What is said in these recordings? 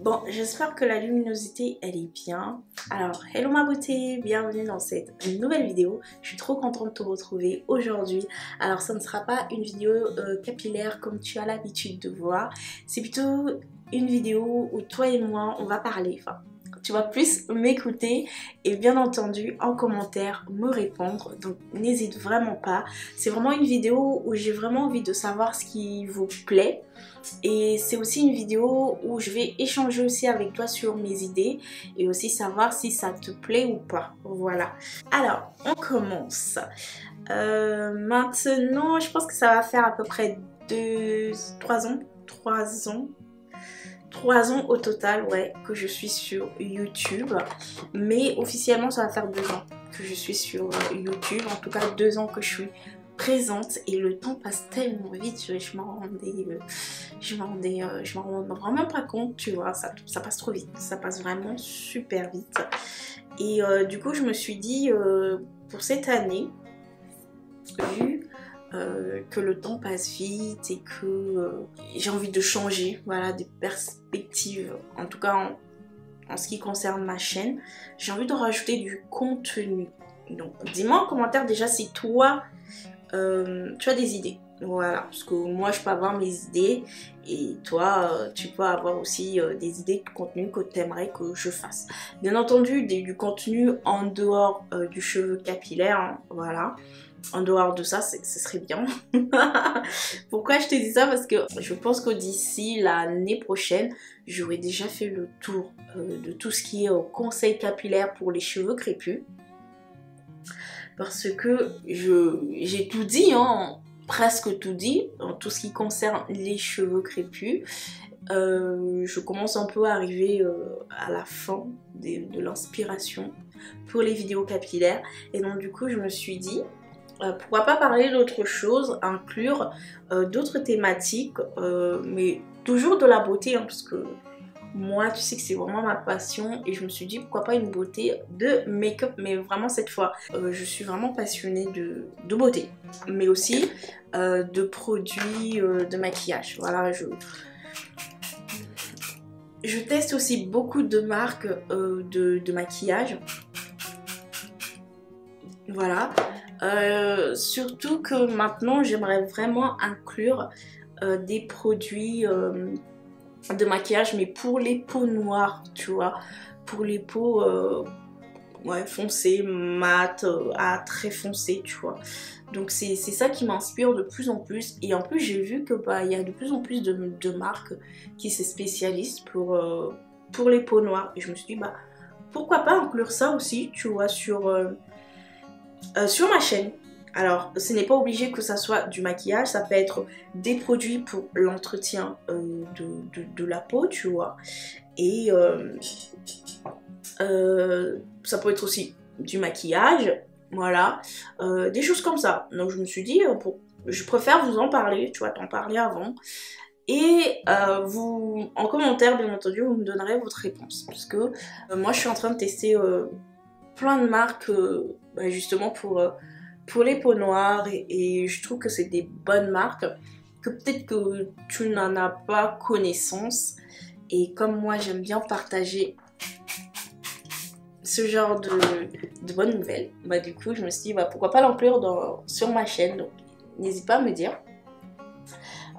Bon, j'espère que la luminosité, elle est bien. Alors, hello ma beauté, bienvenue dans cette nouvelle vidéo. Je suis trop contente de te retrouver aujourd'hui. Alors, ça ne sera pas une vidéo capillaire comme tu as l'habitude de voir. C'est plutôt une vidéo où toi et moi, on va parler. Enfin, tu vas plus m'écouter et bien entendu en commentaire me répondre. Donc, n'hésite vraiment pas. C'est vraiment une vidéo où j'ai vraiment envie de savoir ce qui vous plaît. Et c'est aussi une vidéo où je vais échanger aussi avec toi sur mes idées et aussi savoir si ça te plaît ou pas. Voilà. Alors, on commence. Maintenant, je pense que ça va faire à peu près 3 ans au total, ouais, que je suis sur YouTube. Mais officiellement, ça va faire 2 ans que je suis sur YouTube. En tout cas, 2 ans que je suis présente et le temps passe tellement vite, je m'en rends vraiment pas compte, tu vois, ça passe trop vite, ça passe vraiment super vite. Et du coup je me suis dit pour cette année, vu que le temps passe vite et que j'ai envie de changer, voilà, des perspectives, en tout cas en ce qui concerne ma chaîne, j'ai envie de rajouter du contenu. Donc dis-moi en commentaire déjà si toi tu as des idées, voilà, parce que moi je peux avoir mes idées et toi tu peux avoir aussi des idées de contenu que tu aimerais que je fasse. Bien entendu du contenu en dehors du cheveu capillaire, hein, voilà. En dehors de ça, ce serait bien. Pourquoi je te dis ça? Parce que je pense que d'ici l'année prochaine, j'aurai déjà fait le tour de tout ce qui est conseil capillaire pour les cheveux crépus. Parce que j'ai tout dit, hein, presque tout dit, en tout ce qui concerne les cheveux crépus. Je commence un peu à arriver à la fin de l'inspiration pour les vidéos capillaires. Et donc du coup, je me suis dit, pourquoi pas parler d'autre chose, inclure d'autres thématiques, mais toujours de la beauté, hein, parce que moi, tu sais que c'est vraiment ma passion et je me suis dit pourquoi pas une beauté de make-up, mais vraiment cette fois, je suis vraiment passionnée de beauté, mais aussi de produits de maquillage. Voilà, je teste aussi beaucoup de marques de maquillage. Voilà, surtout que maintenant j'aimerais vraiment inclure des produits de maquillage, mais pour les peaux noires, tu vois, pour les peaux ouais, foncées, mat, à très foncé, tu vois. Donc c'est ça qui m'inspire de plus en plus. Et en plus j'ai vu que il y a de plus en plus de marques qui se spécialisent pour les peaux noires. Et je me suis dit pourquoi pas inclure ça aussi, tu vois, sur ma chaîne. Alors, ce n'est pas obligé que ça soit du maquillage, ça peut être des produits pour l'entretien de la peau, tu vois. Et ça peut être aussi du maquillage, voilà, des choses comme ça. Donc je me suis dit, je préfère vous en parler, tu vois, t'en parler avant. Et vous, en commentaire, bien entendu, vous me donnerez votre réponse. Parce que moi, je suis en train de tester plein de marques, justement pour les peaux noires et je trouve que c'est des bonnes marques que peut-être que tu n'en as pas connaissance, et comme moi j'aime bien partager ce genre de bonnes nouvelles, du coup je me suis dit pourquoi pas l'inclure sur ma chaîne. Donc n'hésite pas à me dire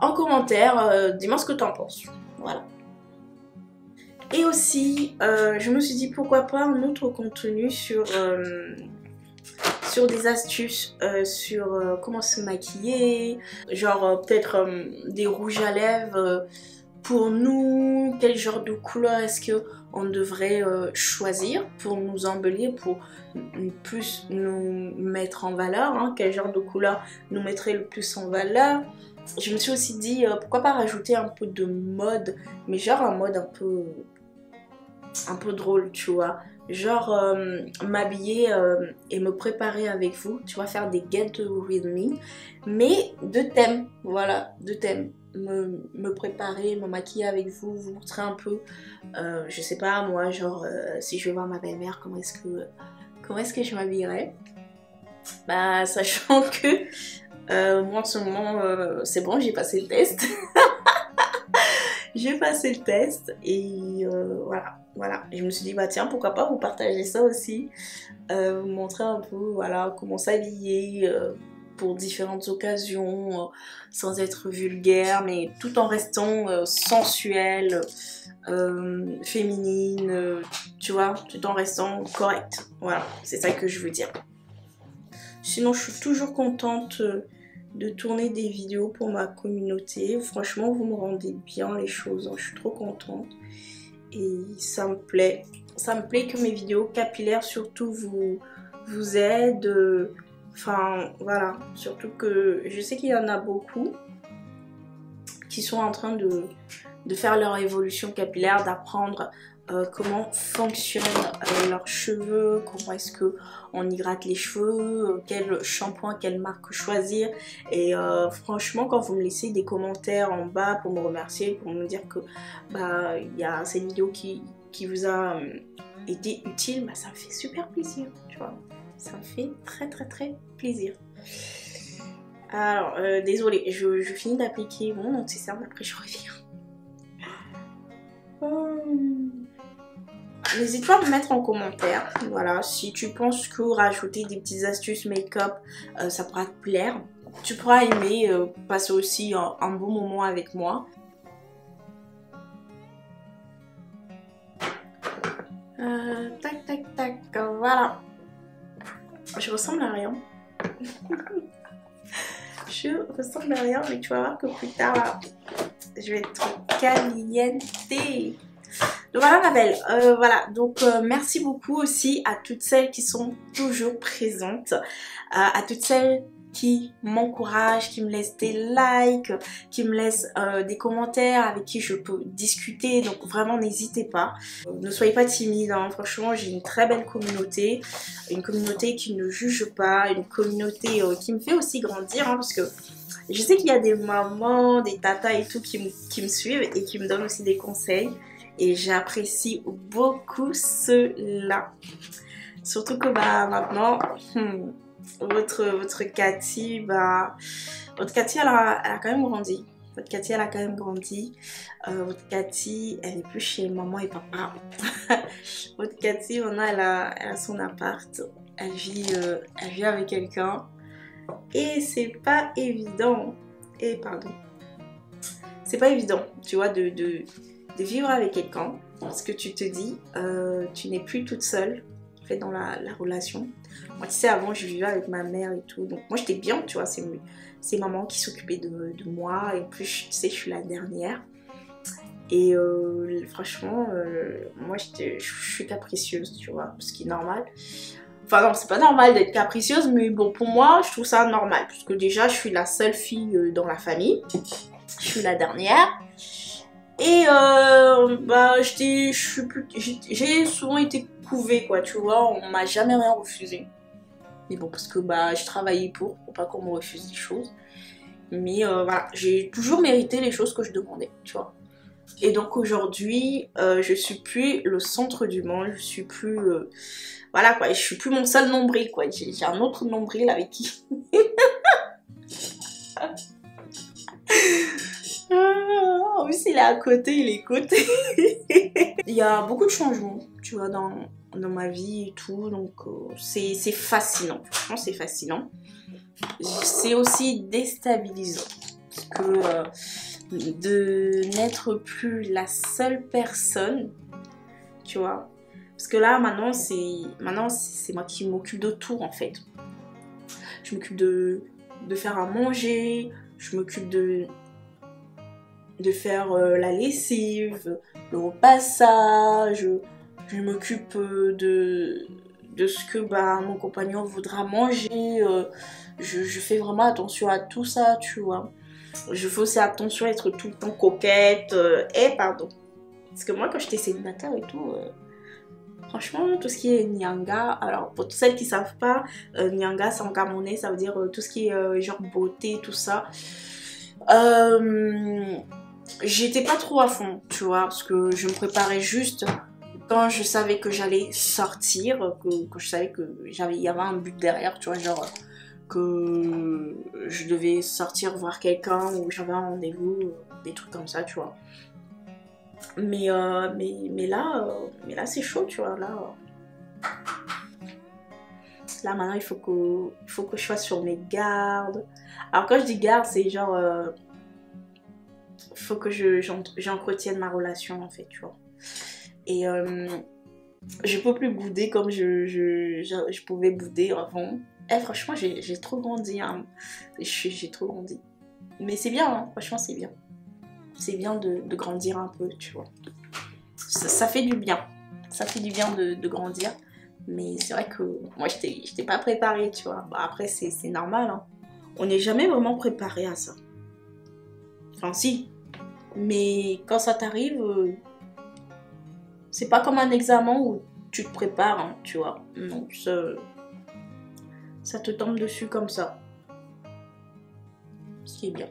en commentaire, dis-moi ce que tu en penses, voilà. Et aussi je me suis dit pourquoi pas un autre contenu sur des astuces sur comment se maquiller, genre peut-être des rouges à lèvres pour nous, quel genre de couleur est-ce que on devrait choisir pour nous embellir, pour plus nous mettre en valeur, hein, quel genre de couleur nous mettrait le plus en valeur. Je me suis aussi dit pourquoi pas rajouter un peu de mode, mais genre un mode un peu drôle, tu vois. Genre m'habiller et me préparer avec vous, tu vois, faire des get with me, mais de thème, voilà, de thème. Me préparer, me maquiller avec vous, vous montrer un peu, je sais pas moi, genre si je vais voir ma belle-mère, comment est-ce que je m'habillerais. Sachant que moi en ce moment c'est bon, j'ai passé le test. j'ai passé le test et voilà. Et je me suis dit, bah tiens, pourquoi pas vous partager ça aussi, vous montrer un peu, voilà, comment s'habiller pour différentes occasions, sans être vulgaire, mais tout en restant sensuelle, féminine, tu vois, tout en restant correcte. Voilà, c'est ça que je veux dire. Sinon, je suis toujours contente de tourner des vidéos pour ma communauté. Franchement, vous me rendez bien les choses, hein. Je suis trop contente et ça me plaît. Ça me plaît que mes vidéos capillaires surtout vous aident. Enfin, voilà. Surtout que je sais qu'il y en a beaucoup qui sont en train de faire leur évolution capillaire, d'apprendre comment fonctionnent leurs cheveux, comment est-ce que on hydrate les cheveux, quel shampoing, quelle marque choisir. Et franchement, quand vous me laissez des commentaires en bas pour me remercier, pour me dire que bah il y a cette vidéo qui vous a été utile, bah ça me fait super plaisir, tu vois. Ça me fait très plaisir. Alors, désolée, je finis d'appliquer mon anti-cerne, après je reviens. N'hésite pas à me mettre en commentaire, voilà, si tu penses que rajouter des petites astuces make-up, ça pourra te plaire. Tu pourras aimer passer aussi un bon moment avec moi. Tac, voilà. Je ressemble à rien. Je ressemble à rien, mais tu vas voir que plus tard, là, je vais être caliente. Donc voilà ma belle, voilà, donc merci beaucoup aussi à toutes celles qui sont toujours présentes, à toutes celles qui m'encouragent, qui me laissent des likes, qui me laissent des commentaires avec qui je peux discuter, donc vraiment n'hésitez pas. Ne soyez pas timide, hein. Franchement j'ai une très belle communauté, une communauté qui ne juge pas, une communauté qui me fait aussi grandir, hein, parce que je sais qu'il y a des mamans, des tatas et tout qui me suivent et qui me donnent aussi des conseils. Et j'apprécie beaucoup cela. Surtout que bah maintenant, votre Cathy, bah, votre Cathy elle a quand même grandi. Votre Cathy elle a quand même grandi. Votre Cathy elle est plus chez maman et papa. Votre Cathy maintenant elle a son appart. Elle vit avec quelqu'un. Et c'est pas évident. Et pardon. C'est pas évident, tu vois, de vivre avec quelqu'un, parce que tu te dis, tu n'es plus toute seule, en fait, dans la relation. Moi, tu sais, avant, je vivais avec ma mère et tout, donc moi, j'étais bien, tu vois, c'est maman qui s'occupait de moi, et plus, tu sais, je suis la dernière. Et franchement, moi, je suis capricieuse, tu vois, ce qui est normal. Enfin non, c'est pas normal d'être capricieuse, mais bon, pour moi, je trouve ça normal, parce que déjà, je suis la seule fille dans la famille. Je suis la dernière. Et bah j'ai souvent été couvée quoi, tu vois, on m'a jamais rien refusé. Mais bon, parce que bah je travaillais pour pas qu'on me refuse des choses. Mais voilà, j'ai toujours mérité les choses que je demandais, tu vois. Et donc aujourd'hui, je suis plus le centre du monde, je suis plus... voilà quoi, je suis plus mon seul nombril quoi, j'ai un autre nombril avec qui... En plus il est à côté, il est côté. Il y a beaucoup de changements, tu vois, dans ma vie et tout, donc c'est fascinant, franchement c'est fascinant. C'est aussi déstabilisant, parce que de n'être plus la seule personne, tu vois, parce que là maintenant c'est moi qui m'occupe de tout en fait. Je m'occupe de faire à manger, je m'occupe de faire la lessive, le repassage, je m'occupe de ce que bah, mon compagnon voudra manger, je fais vraiment attention à tout ça, tu vois. Je fais aussi attention à être tout le temps coquette, pardon. Parce que moi quand j'étais célibataire et tout, franchement tout ce qui est nyanga, alors pour toutes celles qui savent pas, nyanga c'est en camerounais, ça veut dire tout ce qui est genre beauté, tout ça. J'étais pas trop à fond, tu vois, parce que je me préparais juste quand je savais que j'allais sortir, que je savais que il y avait un but derrière, tu vois, genre que je devais sortir voir quelqu'un ou j'avais un rendez-vous, des trucs comme ça, tu vois. Mais là c'est chaud, tu vois. Là maintenant il faut que je sois sur mes gardes. Alors quand je dis garde, c'est genre faut que j'entretienne ma relation en fait, tu vois. Et je peux plus bouder comme je pouvais bouder avant. Eh, franchement j'ai trop grandi, hein. J'ai trop grandi. Mais c'est bien, hein. Franchement c'est bien. C'est bien de grandir un peu, tu vois. Ça fait du bien. Ça fait du bien de grandir. Mais c'est vrai que moi, j'étais pas préparée, tu vois. Bah, après, c'est normal, hein. On n'est jamais vraiment préparé à ça. Enfin, si. Mais quand ça t'arrive, c'est pas comme un examen où tu te prépares, hein, tu vois. Non, ça te tombe dessus comme ça. Ce qui est bien.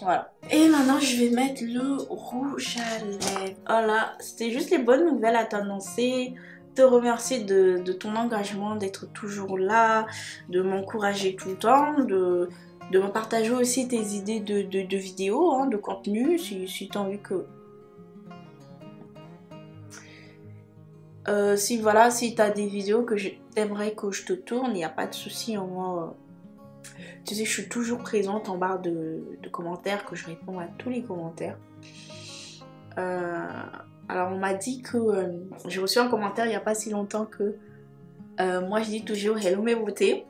Voilà. Et maintenant, je vais mettre le rouge à lèvres. Voilà, c'était juste les bonnes nouvelles à t'annoncer. Te remercier de ton engagement, d'être toujours là, de m'encourager tout le temps, de me partager aussi tes idées de vidéos, hein, de contenu, si tu as envie que... si tu as des vidéos que t'aimerais que je te tourne, il n'y a pas de souci, en moi... Tu sais, je suis toujours présente en barre de commentaires, que je réponds à tous les commentaires. Alors on m'a dit que j'ai reçu un commentaire il n'y a pas si longtemps que moi je dis toujours hello mes beautés,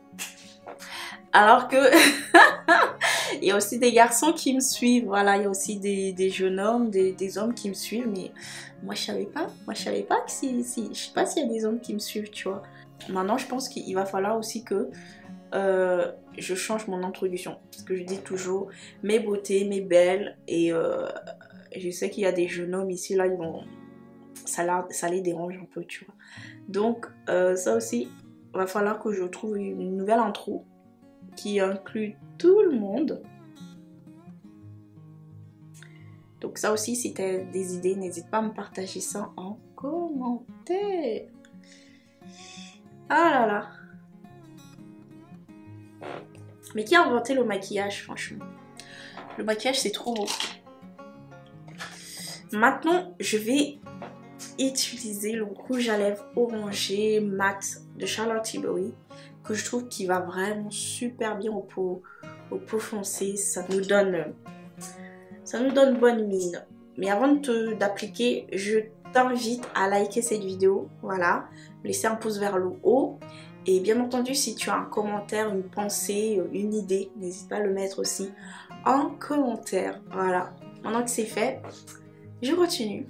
alors que il y a aussi des garçons qui me suivent, voilà, il y a aussi des jeunes hommes, des hommes qui me suivent, mais moi je savais pas que je sais pas s'il y a des hommes qui me suivent, tu vois. Maintenant je pense qu'il va falloir aussi que je change mon introduction, parce que je dis toujours mes beautés, mes belles, et je sais qu'il y a des jeunes hommes ici, là, ça les dérange un peu, tu vois. Donc, ça aussi, il va falloir que je trouve une nouvelle intro qui inclut tout le monde. Donc ça aussi, si tu as des idées, n'hésite pas à me partager ça en commentaire. Ah là là. Mais qui a inventé le maquillage, franchement? Le maquillage, c'est trop beau. Maintenant, je vais utiliser le rouge à lèvres orangé mat de Charlotte Tilbury, que je trouve qui va vraiment super bien au peau foncé. Ça nous donne bonne mine. Mais avant d'appliquer, je t'invite à liker cette vidéo, voilà, laisser un pouce vers le haut. Et bien entendu, si tu as un commentaire, une pensée, une idée, n'hésite pas à le mettre aussi en commentaire. Voilà, maintenant que c'est fait, je continue.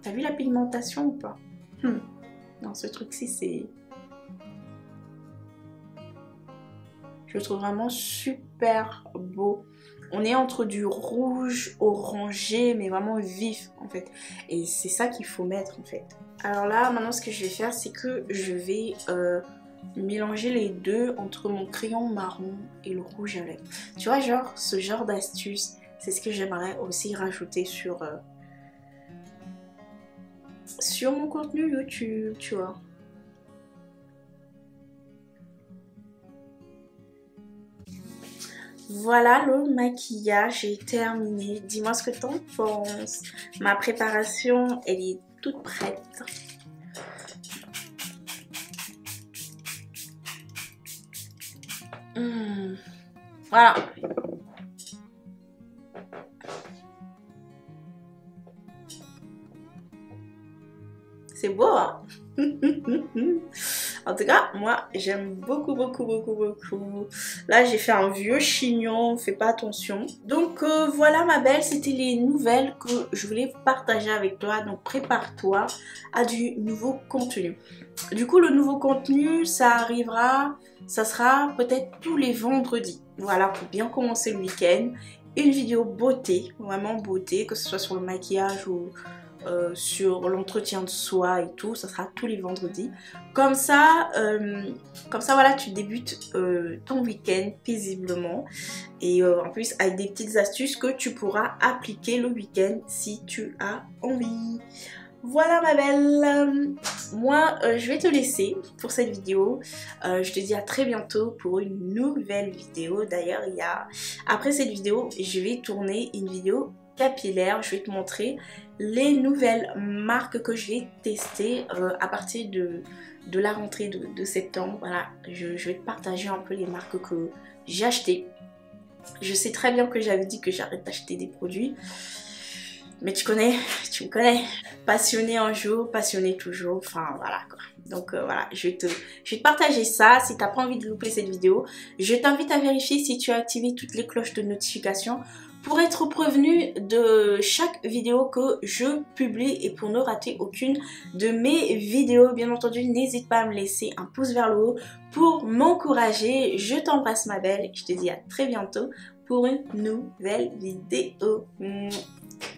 T'as vu la pigmentation ou pas? Non, ce truc-ci, c'est... Je le trouve vraiment super beau. On est entre du rouge orangé, mais vraiment vif, en fait. Et c'est ça qu'il faut mettre, en fait. Alors là, maintenant, ce que je vais faire, c'est que je vais mélanger les deux entre mon crayon marron et le rouge à lèvres. Tu vois, genre, ce genre d'astuce, c'est ce que j'aimerais aussi rajouter sur mon contenu YouTube, tu vois. Voilà, le maquillage est terminé. Dis-moi ce que t'en penses. Ma préparation, elle est toute prête. Voilà. C'est beau, hein? En tout cas, moi, j'aime beaucoup, beaucoup, beaucoup, beaucoup. Là, j'ai fait un vieux chignon, fais pas attention. Donc, voilà, ma belle, c'était les nouvelles que je voulais partager avec toi. Donc, prépare-toi à du nouveau contenu. Du coup, le nouveau contenu, ça sera peut-être tous les vendredis. Voilà, pour bien commencer le week-end. Une vidéo beauté, vraiment beauté, que ce soit sur le maquillage ou... sur l'entretien de soi et tout, ça sera tous les vendredis. Comme ça voilà, tu débutes ton week-end paisiblement et en plus avec des petites astuces que tu pourras appliquer le week-end si tu as envie. Voilà ma belle, moi je vais te laisser pour cette vidéo. Je te dis à très bientôt pour une nouvelle vidéo. D'ailleurs après cette vidéo je vais tourner une vidéo capillaire. Je vais te montrer les nouvelles marques que je vais tester à partir de la rentrée de septembre. Voilà, je vais te partager un peu les marques que j'ai achetées. Je sais très bien que j'avais dit que j'arrête d'acheter des produits. Mais tu me connais, passionné un jour, passionné toujours, enfin voilà quoi. Donc voilà, je vais te partager ça. Si tu n'as pas envie de louper cette vidéo, je t'invite à vérifier si tu as activé toutes les cloches de notification pour être prévenu de chaque vidéo que je publie et pour ne rater aucune de mes vidéos. Bien entendu, n'hésite pas à me laisser un pouce vers le haut pour m'encourager. Je t'embrasse ma belle et je te dis à très bientôt pour une nouvelle vidéo.